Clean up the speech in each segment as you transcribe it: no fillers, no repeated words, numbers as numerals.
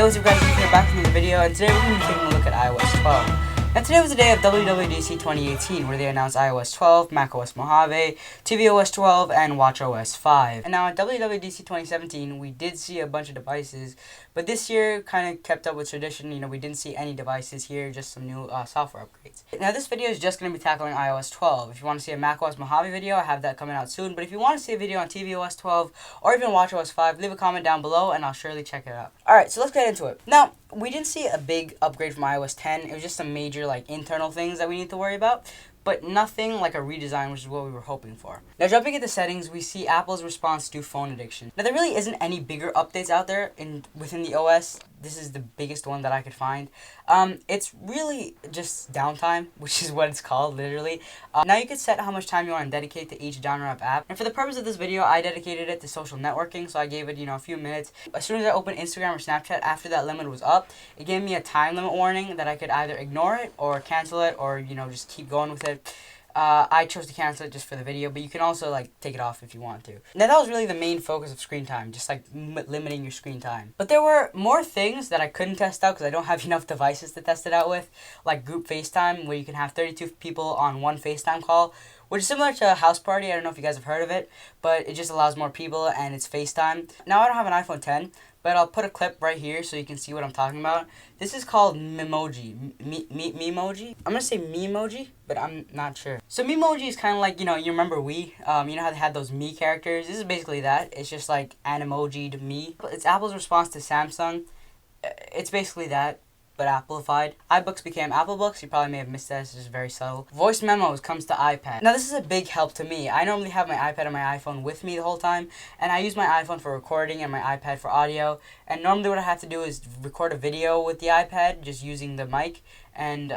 Hey, what's up guys, we're back from the video, and today we're going to be taking a look at iOS 12. Now today was the day of WWDC 2018, where they announced iOS 12, macOS Mojave, tvOS 12, and watchOS 5. And now at WWDC 2017, we did see a bunch of devices, but this year kind of kept up with tradition. You know, we didn't see any devices here, just some new software upgrades. Now this video is just going to be tackling iOS 12. If you want to see a macOS Mojave video, I have that coming out soon. But if you want to see a video on tvOS 12 or even watchOS 5, leave a comment down below and I'll surely check it out. Alright, so let's get into it. Now, we didn't see a big upgrade from iOS 10. It was just some major internal things that we need to worry about, but nothing like a redesign, which is what we were hoping for. Now jumping into settings, we see Apple's response to phone addiction. Now there really isn't any bigger updates out there within the OS. This is the biggest one that I could find. It's really just downtime, which is what it's called, literally. Now you can set how much time you want to dedicate to each genre of app. And for the purpose of this video, I dedicated it to social networking, so I gave it, a few minutes. As soon as I opened Instagram or Snapchat, after that limit was up, it gave me a time limit warning that I could either ignore it or cancel it or, just keep going with it. I chose to cancel it just for the video, but you can also take it off if you want to. Now that was really the main focus of screen time, just limiting your screen time. But there were more things that I couldn't test out because I don't have enough devices to test it out with, like group FaceTime, where you can have 32 people on one FaceTime call, which is similar to a house party. I don't know if you guys have heard of it, but it just allows more people and it's FaceTime. Now I don't have an iPhone 10, but I'll put a clip right here so you can see what I'm talking about. This is called Memoji. Memoji? I'm gonna say Memoji, but I'm not sure. So Memoji is kind of like, you remember Wii? You know how they had those Me characters? This is basically that. It's just like an emoji to me. It's Apple's response to Samsung. It's basically that, but amplified. iBooks became Apple Books. You probably may have missed that. It's just very subtle. Voice memos comes to iPad. Now this is a big help to me. I normally have my iPad and my iPhone with me the whole time, and I use my iPhone for recording and my iPad for audio. And normally what I have to do is record a video with the iPad, just using the mic, and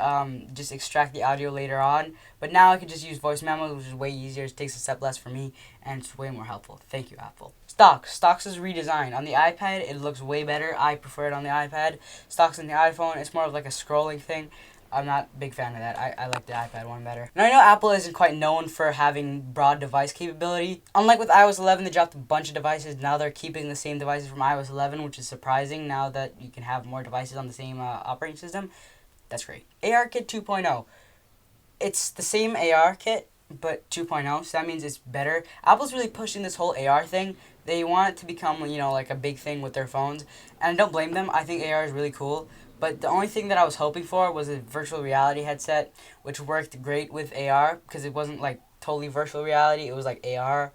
just extract the audio later on. But now I can just use voice memos, which is way easier. It takes a step less for me, and it's way more helpful. Thank you, Apple. Stocks is redesigned. On the iPad, it looks way better. I prefer it on the iPad. Stocks on the iPhone, it's more of like a scrolling thing. I'm not a big fan of that. I like the iPad one better. Now I know Apple isn't quite known for having broad device capability. Unlike with iOS 11, they dropped a bunch of devices. Now they're keeping the same devices from iOS 11, which is surprising now that you can have more devices on the same operating system. That's great. ARKit 2.0. It's the same AR kit, but 2.0, so that means it's better. Apple's really pushing this whole AR thing. They want it to become, like a big thing with their phones, and I don't blame them. I think AR is really cool, but the only thing that I was hoping for was a virtual reality headset, which worked great with AR, because it wasn't totally virtual reality. It was like AR,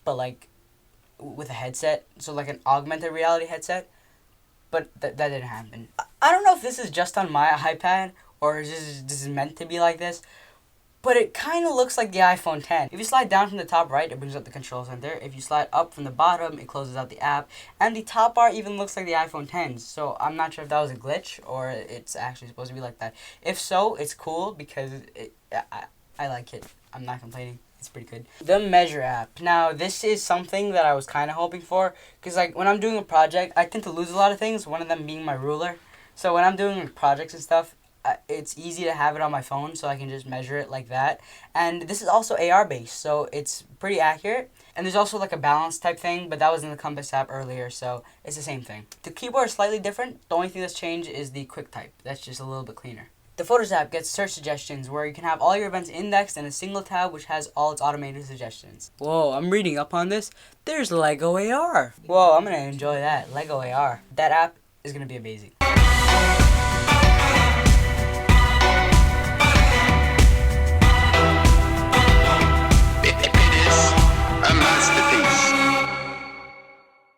but with a headset, so an augmented reality headset, but that didn't happen. I don't know if this is just on my iPad, or this is meant to be like this, but it kind of looks like the iPhone 10. If you slide down from the top right, it brings up the control center. If you slide up from the bottom, it closes out the app. And the top bar even looks like the iPhone 10. So I'm not sure if that was a glitch or it's actually supposed to be like that. If so, it's cool because I like it. I'm not complaining. It's pretty good. The Measure app. Now, this is something that I was kind of hoping for. Because when I'm doing a project, I tend to lose a lot of things. One of them being my ruler. So when I'm doing projects and stuff, it's easy to have it on my phone, so I can just measure it like that. And this is also AR based, so it's pretty accurate. And there's also a balance type thing, but that was in the Compass app earlier, so it's the same thing. The keyboard is slightly different. The only thing that's changed is the quick type. That's just a little bit cleaner. The Photos app gets search suggestions, where you can have all your events indexed in a single tab, which has all its automated suggestions. Whoa, I'm reading up on this. There's Lego AR. Whoa, I'm gonna enjoy that. Lego AR. That app is gonna be amazing.